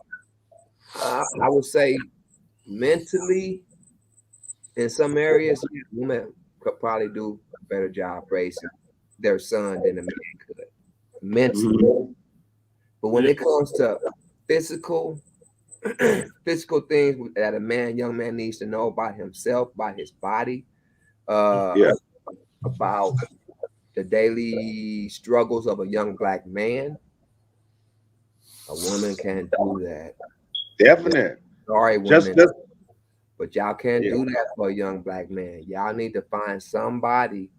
I would say mentally, in some areas, yeah, women could probably do a better job raising their son than a man could mentally. Mhm. But when Yeah. it comes to physical, physical things that young man needs to know about himself, about his body, Yeah, about the daily struggles of a young black man, a woman can't do that. definite. Sorry, Just women, just but y'all can't yeah. do that for a young black man. Y'all need to find somebody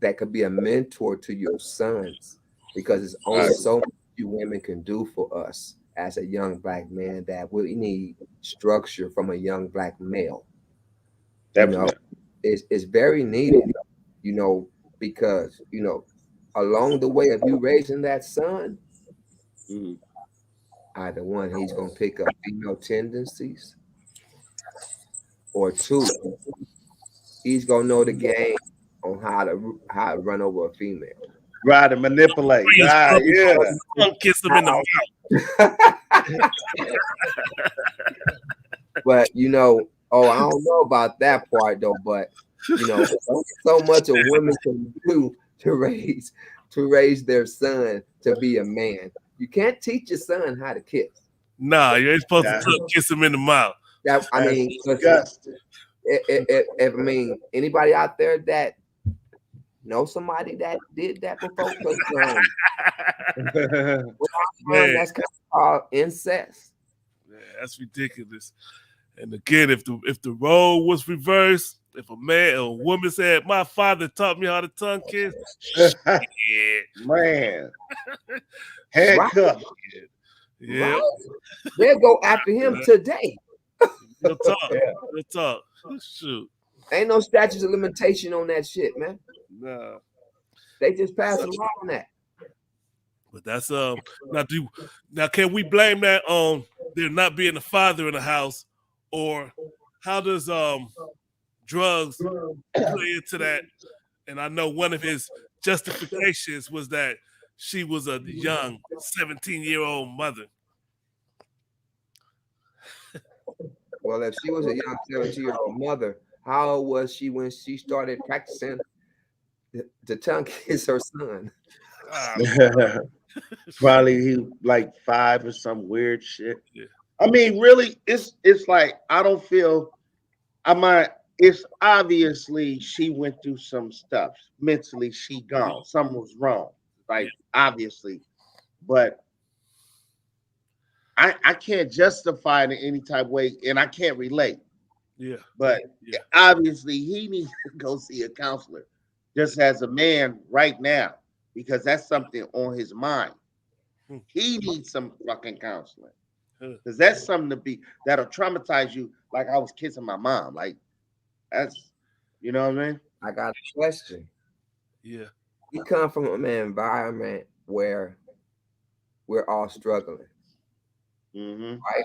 that could be a mentor to your sons because it's only Right. so much you women can do for us as a young black man that we need structure from a young black male. You know, Definite. it's very needed, because, along the way of you raising that son, Mhm. either one, he's going to pick up female tendencies, or two, he's going to know the game on how to run over a female. Right, to manipulate. Free his Right, yeah. tongue, kiss him in the But I don't know about that part though. But so much a woman can do to raise their son to be a man. You can't teach your son how to kiss. Nah, you ain't supposed to That- kiss him in the mouth. That I That's mean, disgusting. if anybody out there that know somebody that did that before, because Man, that's kind of called incest. that's ridiculous. And again, if the role was reversed, if a man or a woman said, "My father taught me how to tongue kiss," shit, Man, Right? handcuff. yeah, Right? They'll go after him today. real talk, Yeah. real talk. Shoot, Ain't no statutes of limitation on that shit, man. nah. They just passed a law on that. But that's now can we blame that on there not being a father in the house, or how does drugs play into that? And I know one of his justifications was that she was a young 17-year-old mother. Well, if she was a young 17-year-old mother, how old was she when she started practicing to tongue kiss her son? Probably he like 5 or some weird shit. Yeah. I mean, really, it's like I don't feel it's obviously she went through some stuff. Mentally, she gone. Something was wrong. Like obviously. But I can't justify it in any type of way, and I can't relate. Yeah. But Yeah. obviously he needs to go see a counselor just as a man right now, because that's something on his mind. He needs some fucking counseling. Because that's something that'll traumatize you, like I was kissing my mom. Like that's, you know what I mean? I got a question. Yeah. We come from an environment where we're all struggling, right?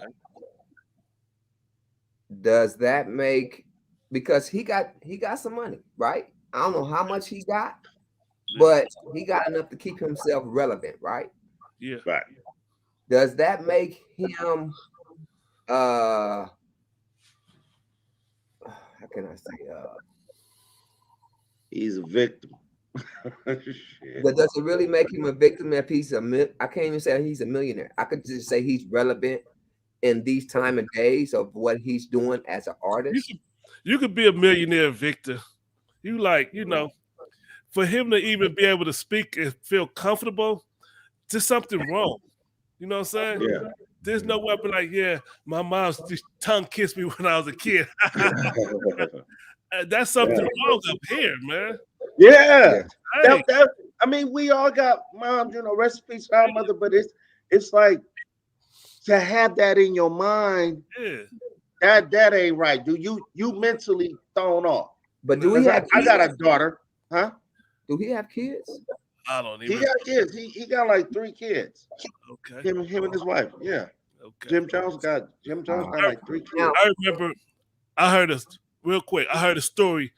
Does that make, because he got some money, right? I don't know how much he got, but he got enough to keep himself relevant, right? Yeah. Right. Does that make him how can I say He's a victim. does it really make him a victim if he's I can't even say he's a millionaire. I could just say he's relevant in these time and days of what he's doing as an artist. You could be a millionaire, Victor. You like, for him to even be able to speak and feel comfortable, there's something wrong. You know what I'm saying? Yeah. There's no weapon like, yeah, my mom's just tongue kissed me when I was a kid. That's something wrong up here, man. Yeah. Hey, I mean, we all got moms, recipes for our mother, but it's like to have that in your mind, that ain't right. Do you mentally thrown off? But do we have I got a daughter, huh? Do he have kids? I don't even. He got kids. He got like 3 kids. Okay. Him and his wife. Yeah. Okay. Jim Jones got like 3 kids. I remember. I heard a story.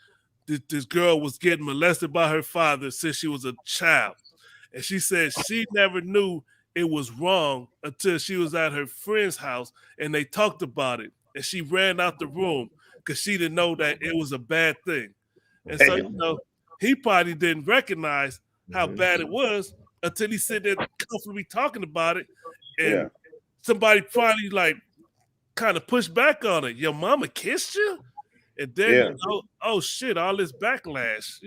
This girl was getting molested by her father since she was a child, and she said she never knew it was wrong until she was at her friend's house and they talked about it, and she ran out the room because she didn't know that it was a bad thing. And so he probably didn't recognize how bad it was until he said there comfortably talking about it, and somebody probably like kind of pushed back on it. Your mama kissed you, and then oh shit, all this backlash,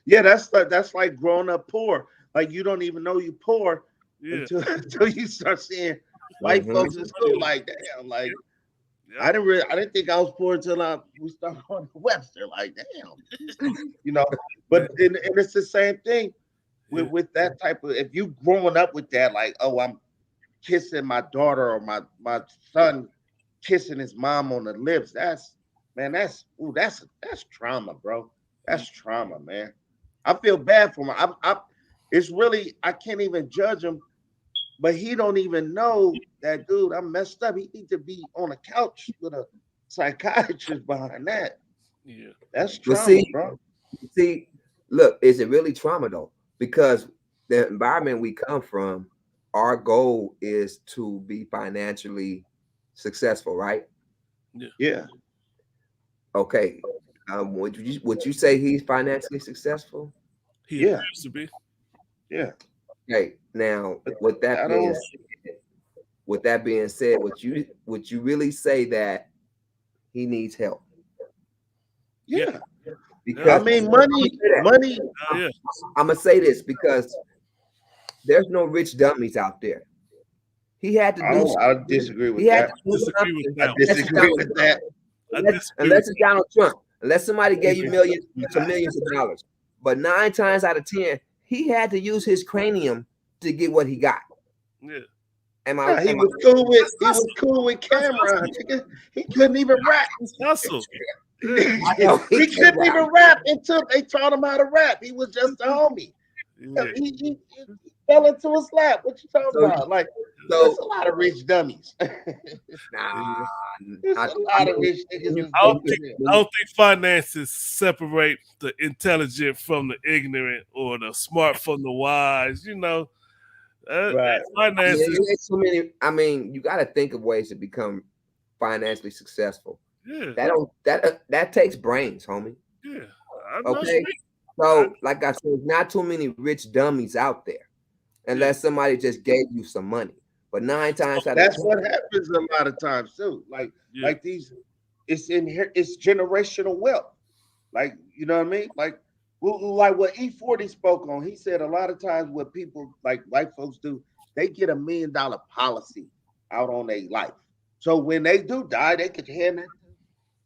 Yeah, that's like growing up poor. Like you don't even know you poor until you start seeing white folks in school. Like damn, like I didn't think I was poor until we started going to Webster. Like damn, But and it's the same thing with that type of. If you growing up with that, like I'm kissing my daughter or my son kissing his mom on the lips. That's trauma, bro. That's trauma, man. I feel bad for him. It's really I can't even judge him, but he don't even know that dude. I'm messed up. He needs to be on a couch with a psychiatrist behind that. Yeah, that's trauma, bro. See, look, is it really trauma though? Because the environment we come from, our goal is to be financially successful, right? Yeah. Okay. Would you say he's financially successful? He appears to be. Yeah. Okay. Now, with that being said, would you really say that he needs help? Yeah. Because I mean, money. Yeah. I'm gonna say this because there's no rich dummies out there. He had to do. I disagree with He had that. to do something. I disagree with that. Unless it's Donald Trump, unless somebody gave you millions of dollars. But 9 times out of 10, he had to use his cranium to get what he got. Yeah. He was cool with Cameron. He couldn't even rap. Hustle. He couldn't even rap until they taught him how to rap. He was just a homie. Yeah. He fell into his lap. What you talking about? Like, there's a lot of rich dummies. There's a lot of rich niggas. I don't think finances separate the intelligent from the ignorant or the smart from the wise. You know, right? Finances. So many. I mean, you got to think of ways to become financially successful. Yeah. That takes brains, homie. Yeah. Okay. So, like I said, not too many rich dummies out there, unless somebody just gave you some money. But 9 times out of 10, that's what happens a lot of times too. Like these, it's generational wealth. Like, you know what I mean? Like what E40 spoke on. He said a lot of times what people like white folks do, they get $1 million policy out on their life. So when they do die, they can hand that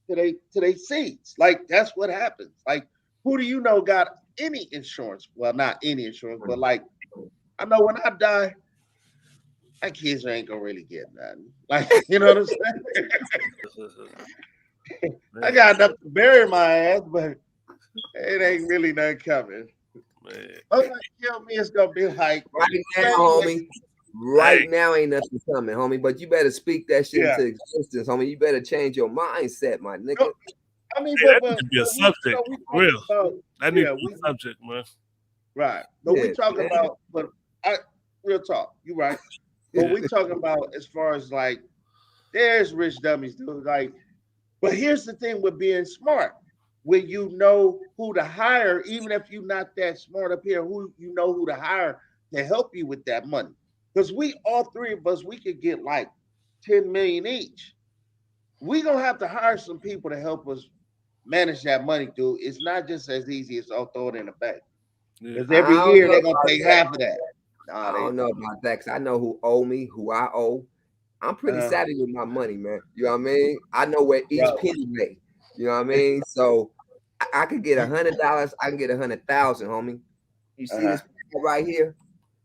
to their seeds. Like that's what happens. Like, who do you know got any insurance? Well, not any insurance, but like I know when I die, my kids ain't gonna really get nothing. Like, you know what I'm saying? I got enough to bury my ass, but it ain't really nothing coming. Okay, kill me, it's gonna be like right now, homie. Right now ain't nothing coming, homie. But you better speak that shit into existence, homie. You better change your mindset, my nigga. No, I mean, that needs to be a subject. Real. That needs to be a subject, man. Right. But we talking about, real talk, you right. But we talking about as far as like, there's rich dummies, dude. Like, but here's the thing with being smart. When you know who to hire, even if you're not that smart up here, who you know who to hire to help you with that money. Because all 3 of us, we could get like 10 million each. We gonna have to hire some people to help us manage that money, dude. It's not just as easy as I'll throw it in the bank. Because every year they're gonna take half of that. I don't know about that, because I know who owe me, who I owe. I'm pretty savvy with my money, man. You know what I mean? I know where each penny lay. You know what I mean? So I could get $100. I can get 100,000, homie. You see this right here?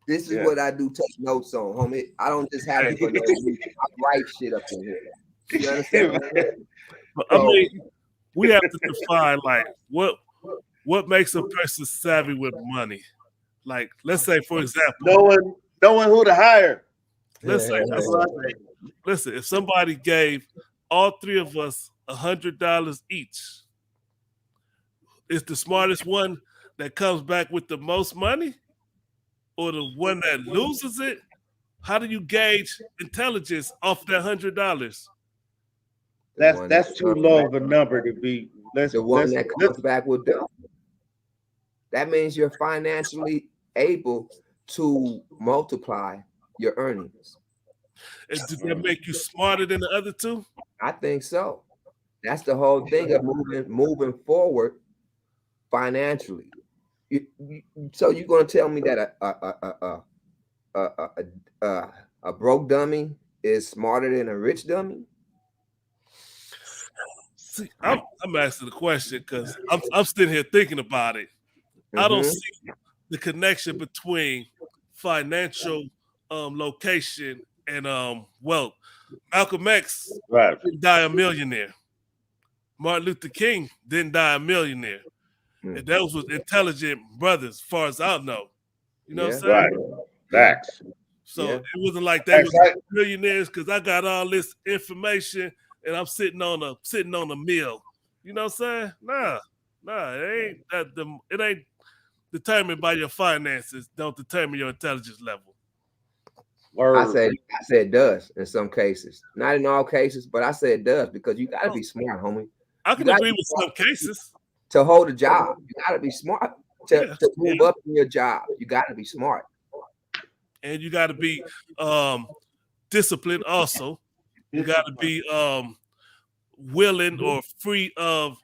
This is what I do. Take notes on, homie. I don't just have it for no reason. I write shit up in here. You understand? I mean, we have to define like what makes a person savvy with money. Like, let's say, for example, knowing who to hire. Let's say, listen, if somebody gave all 3 of us $100 each, is the smartest one that comes back with the most money, or the one that loses it? How do you gauge intelligence off that $100? That's too low of a number to be. The one that comes back with them. That means you're financially able to multiply your earnings. And does that make you smarter than the other 2? I think so. That's the whole thing of moving forward financially. So you're gonna tell me that a broke dummy is smarter than a rich dummy? See, I'm asking the question because I'm sitting here thinking about it. I don't see the connection between financial location and wealth. Malcolm X didn't die a millionaire. Martin Luther King didn't die a millionaire. And those was intelligent brothers, as far as I know. You know what I'm saying? Right. Facts. So it wasn't like they were millionaires because I got all this information and I'm sitting on a mill. You know what I'm saying? Nah, it ain't determined by your finances. Don't determine your intelligence level. I said it does in some cases. Not in all cases, but I say it does because you gotta be smart, homie. I can agree with some cases. To hold a job, you gotta be smart. To move up in your job, you gotta be smart. And you gotta be disciplined also. You gotta be willing or free of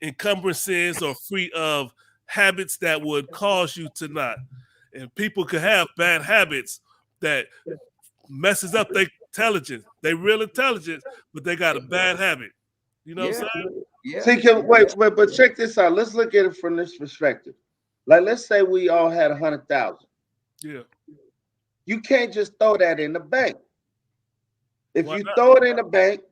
encumbrances or free of habits that would cause you to not. And people could have bad habits that messes up their intelligence. They real intelligence, but they got a bad habit. You know what I'm saying? Yeah. See, but check this out. Let's look at it from this perspective. Like, let's say we all had 100,000. Yeah. You can't just throw that in the bank. If Why you not? throw it in the bank,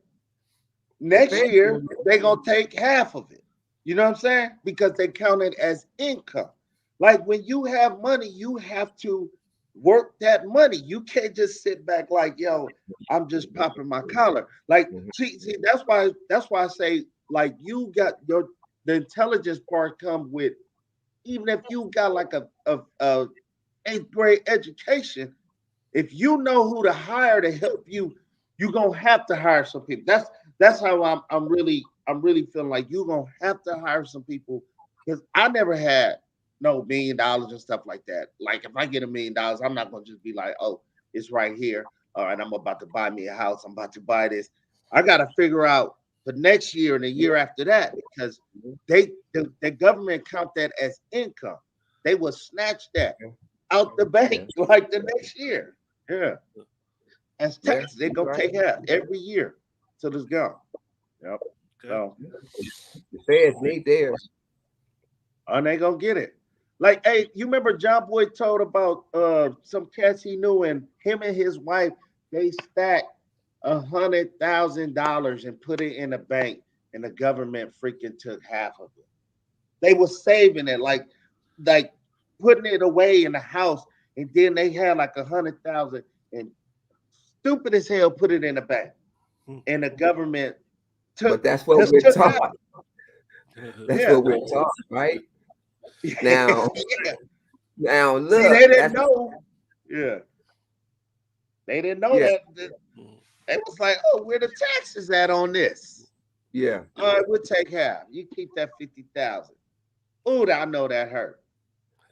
next year they're gonna take half of it. You know what I'm saying? Because they count it as income. Like when you have money, you have to work that money. You can't just sit back like, yo, I'm just popping my collar. Like, see, that's why I say, like, you got the intelligence part come with, even if you got like a 8th grade education, if you know who to hire to help you, you're gonna have to hire some people. That's how I'm really feeling like you're gonna have to hire some people, because I never had no $1 million and stuff like that. Like if I get $1 million, I'm not gonna just be like, oh, it's right here. All right, I'm about to buy me a house. I'm about to buy this. I gotta figure out the next year and the year after that, because the government count that as income. They will snatch that out the bank like the next year. Yeah. As taxes, they're gonna take half every year till it's gone. Yep. Okay. So the feds need theirs. and they gonna get it. Like, hey, you remember John Boy told about some cats he knew, and him and his wife, they stacked $100,000 and put it in a bank, and the government freaking took half of it. They were saving it, like putting it away in the house, and then they had like 100,000 and stupid as hell put it in the bank, and the government took. But that's what we're taught. That's Yeah. what we're taught, right? Now, Yeah. now look, See, they didn't know. Yeah, they didn't know that. They was like, "Oh, where the taxes at on this?" Yeah. All right, we'll take half. You keep that 50,000. Oh, I know that hurt.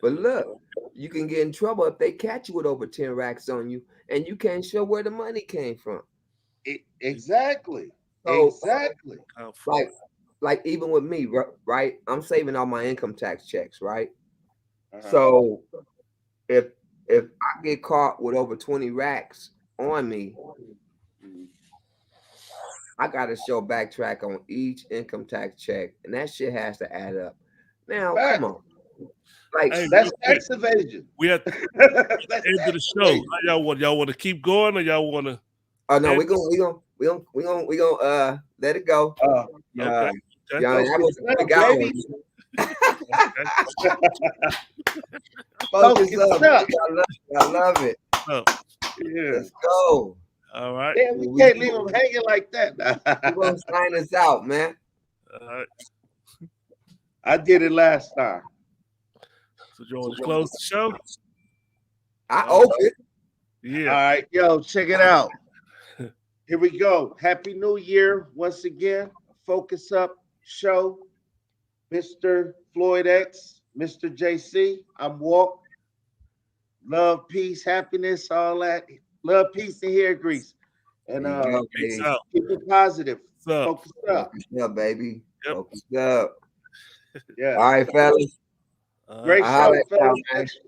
But look, you can get in trouble if they catch you with over 10 racks on you, and you can't show where the money came from. Exactly. So, Exactly. like even with me, right? I'm saving all my income tax checks, right? Uh-huh. So if I get caught with over 20 racks on me, I gotta show backtrack on each income tax check, and that shit has to add up. Now, come on, like Hey, that's tax evasion. we at the end of the show. How y'all want to keep going, or y'all want to? Oh no, we gonna let it go. Okay. Yeah, that was a big hour. Focus up. I love it. Yeah. Let's go. All right. Yeah, we can't leave them hanging like that. We're gonna sign us out, man. All right. I did it last time. So you want to close the show? I open. Yeah. All right, yo, check it out. Here we go. Happy New Year once again. Focus Up Show. Mr. Floyd X, Mr. JC. I'm Walk. Love, peace, happiness, all that. Love, peace, and hair grease. And Peace out. keep it positive. Focus up. Focus up, baby. Yep. Focus up. Yeah. All right, fellas. Great show, fellas.